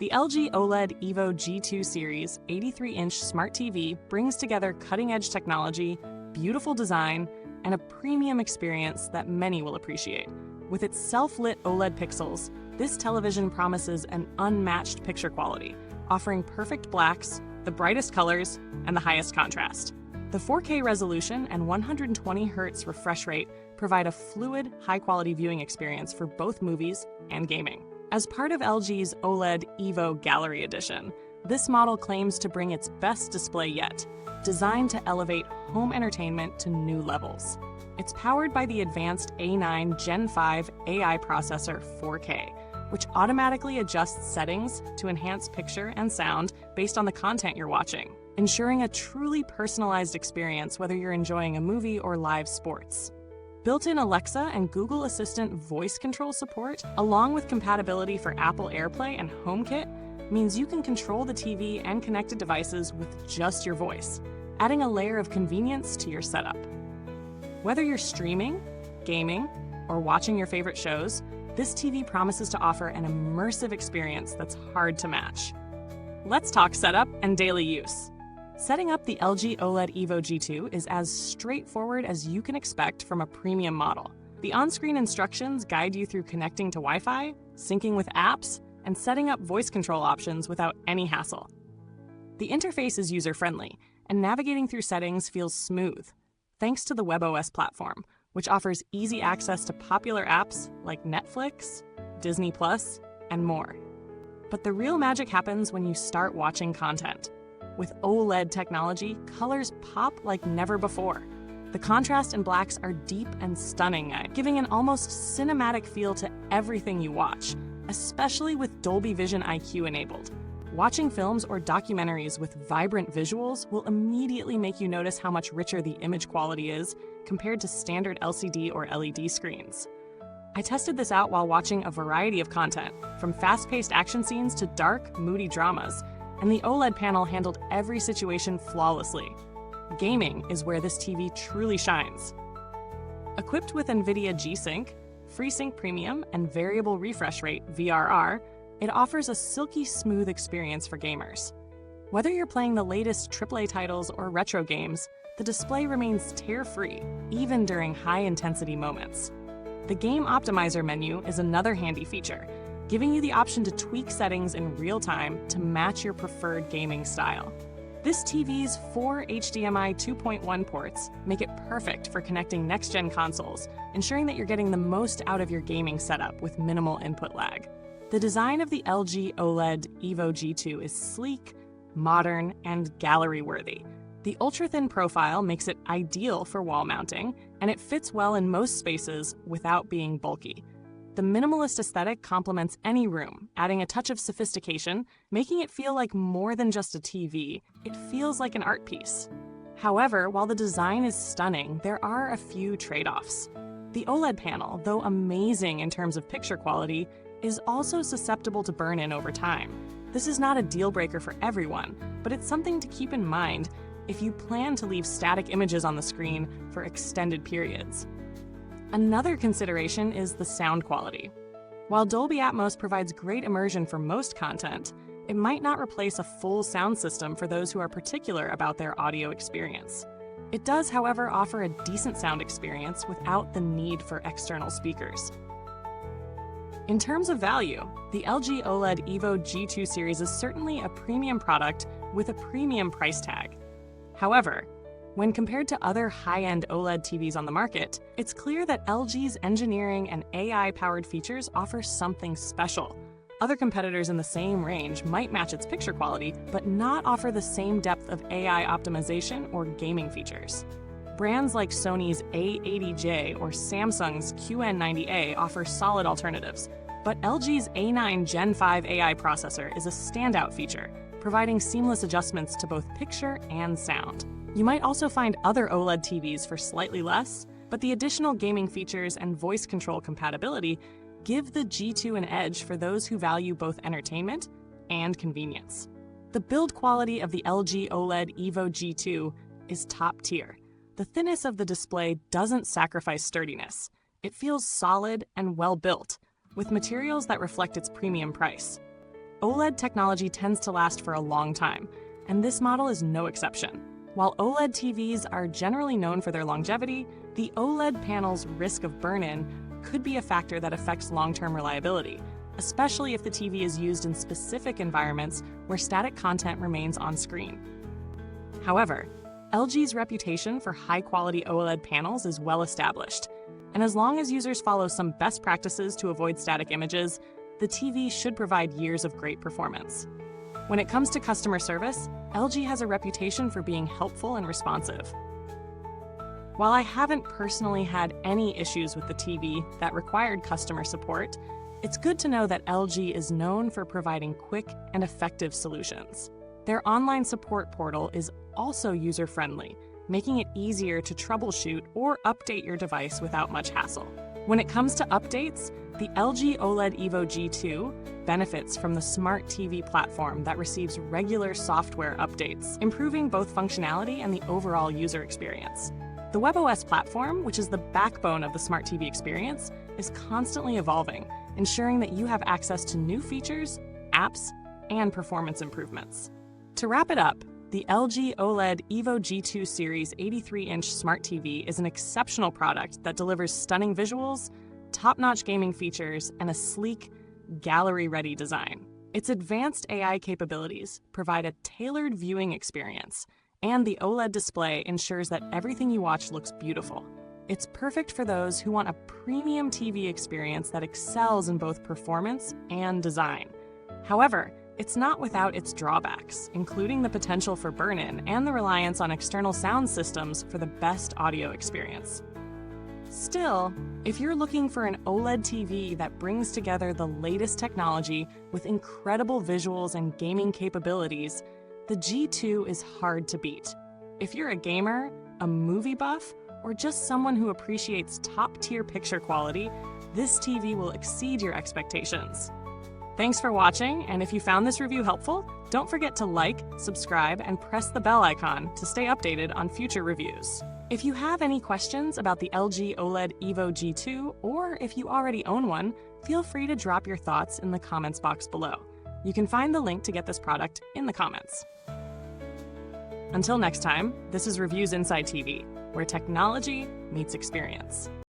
The LG OLED Evo G2 series 83-inch smart TV brings together cutting-edge technology, beautiful design, and a premium experience that many will appreciate. With its self-lit OLED pixels, this television promises an unmatched picture quality, offering perfect blacks, the brightest colors, and the highest contrast. The 4K resolution and 120 Hz refresh rate provide a fluid, high-quality viewing experience for both movies and gaming. As part of LG's OLED Evo Gallery Edition, this model claims to bring its best display yet, designed to elevate home entertainment to new levels. It's powered by the advanced A9 Gen5 AI Processor 4K, which automatically adjusts settings to enhance picture and sound based on the content you're watching, ensuring a truly personalized experience whether you're enjoying a movie or live sports. Built-in Alexa and Google Assistant voice control support, along with compatibility for Apple AirPlay and HomeKit, means you can control the TV and connected devices with just your voice, adding a layer of convenience to your setup. Whether you're streaming, gaming, or watching your favorite shows, this TV promises to offer an immersive experience that's hard to match. Let's talk setup and daily use. Setting up the LG OLED Evo G2 is as straightforward as you can expect from a premium model. The on-screen instructions guide you through connecting to Wi-Fi, syncing with apps, and setting up voice control options without any hassle. The interface is user-friendly, and navigating through settings feels smooth, thanks to the WebOS platform, which offers easy access to popular apps like Netflix, Disney+, and more. But the real magic happens when you start watching content. With OLED technology, colors pop like never before. The contrast in blacks are deep and stunning, giving an almost cinematic feel to everything you watch, especially with Dolby Vision IQ enabled. Watching films or documentaries with vibrant visuals will immediately make you notice how much richer the image quality is compared to standard LCD or LED screens. I tested this out while watching a variety of content, from fast-paced action scenes to dark, moody dramas, and the OLED panel handled every situation flawlessly. Gaming is where this TV truly shines. Equipped with NVIDIA G-Sync, FreeSync Premium, and Variable Refresh Rate (VRR), it offers a silky smooth experience for gamers. Whether you're playing the latest AAA titles or retro games, the display remains tear-free, even during high-intensity moments. The Game Optimizer menu is another handy feature, giving you the option to tweak settings in real time to match your preferred gaming style. This TV's 4 HDMI 2.1 ports make it perfect for connecting next-gen consoles, ensuring that you're getting the most out of your gaming setup with minimal input lag. The design of the LG OLED Evo G2 is sleek, modern, and gallery-worthy. The ultra-thin profile makes it ideal for wall mounting, and it fits well in most spaces without being bulky. The minimalist aesthetic complements any room, adding a touch of sophistication, making it feel like more than just a TV. It feels like an art piece. However, while the design is stunning, there are a few trade-offs. The OLED panel, though amazing in terms of picture quality, is also susceptible to burn-in over time. This is not a deal-breaker for everyone, but it's something to keep in mind if you plan to leave static images on the screen for extended periods. Another consideration is the sound quality. While Dolby Atmos provides great immersion for most content, it might not replace a full sound system for those who are particular about their audio experience. It does, however, offer a decent sound experience without the need for external speakers. In terms of value, the LG OLED Evo G2 series is certainly a premium product with a premium price tag. However, when compared to other high-end OLED TVs on the market, it's clear that LG's engineering and AI-powered features offer something special. Other competitors in the same range might match its picture quality, but not offer the same depth of AI optimization or gaming features. Brands like Sony's A80J or Samsung's QN90A offer solid alternatives, but LG's A9 Gen5 AI Processor is a standout feature, providing seamless adjustments to both picture and sound. You might also find other OLED TVs for slightly less, but the additional gaming features and voice control compatibility give the G2 an edge for those who value both entertainment and convenience. The build quality of the LG OLED Evo G2 is top tier. The thinness of the display doesn't sacrifice sturdiness. It feels solid and well built, with materials that reflect its premium price. OLED technology tends to last for a long time, and this model is no exception. While OLED TVs are generally known for their longevity, the OLED panel's risk of burn-in could be a factor that affects long-term reliability, especially if the TV is used in specific environments where static content remains on screen. However, LG's reputation for high-quality OLED panels is well established, and as long as users follow some best practices to avoid static images, the TV should provide years of great performance. When it comes to customer service, LG has a reputation for being helpful and responsive. While I haven't personally had any issues with the TV that required customer support, it's good to know that LG is known for providing quick and effective solutions. Their online support portal is also user-friendly, making it easier to troubleshoot or update your device without much hassle. When it comes to updates, the LG OLED Evo G2 benefits from the smart TV platform that receives regular software updates, improving both functionality and the overall user experience. The WebOS platform, which is the backbone of the smart TV experience, is constantly evolving, ensuring that you have access to new features, apps, and performance improvements. To wrap it up, the LG OLED Evo G2 Series 83-inch smart TV is an exceptional product that delivers stunning visuals, top-notch gaming features, and a sleek, gallery-ready design. Its advanced AI capabilities provide a tailored viewing experience, and the OLED display ensures that everything you watch looks beautiful. It's perfect for those who want a premium TV experience that excels in both performance and design. However, it's not without its drawbacks, including the potential for burn-in and the reliance on external sound systems for the best audio experience. Still, if you're looking for an OLED TV that brings together the latest technology with incredible visuals and gaming capabilities, the G2 is hard to beat. If you're a gamer, a movie buff, or just someone who appreciates top-tier picture quality, this TV will exceed your expectations. Thanks for watching, and if you found this review helpful, don't forget to like, subscribe, and press the bell icon to stay updated on future reviews. If you have any questions about the LG OLED Evo G2, or if you already own one, feel free to drop your thoughts in the comments box below. You can find the link to get this product in the comments. Until next time, this is Reviews Inside TV, where technology meets experience.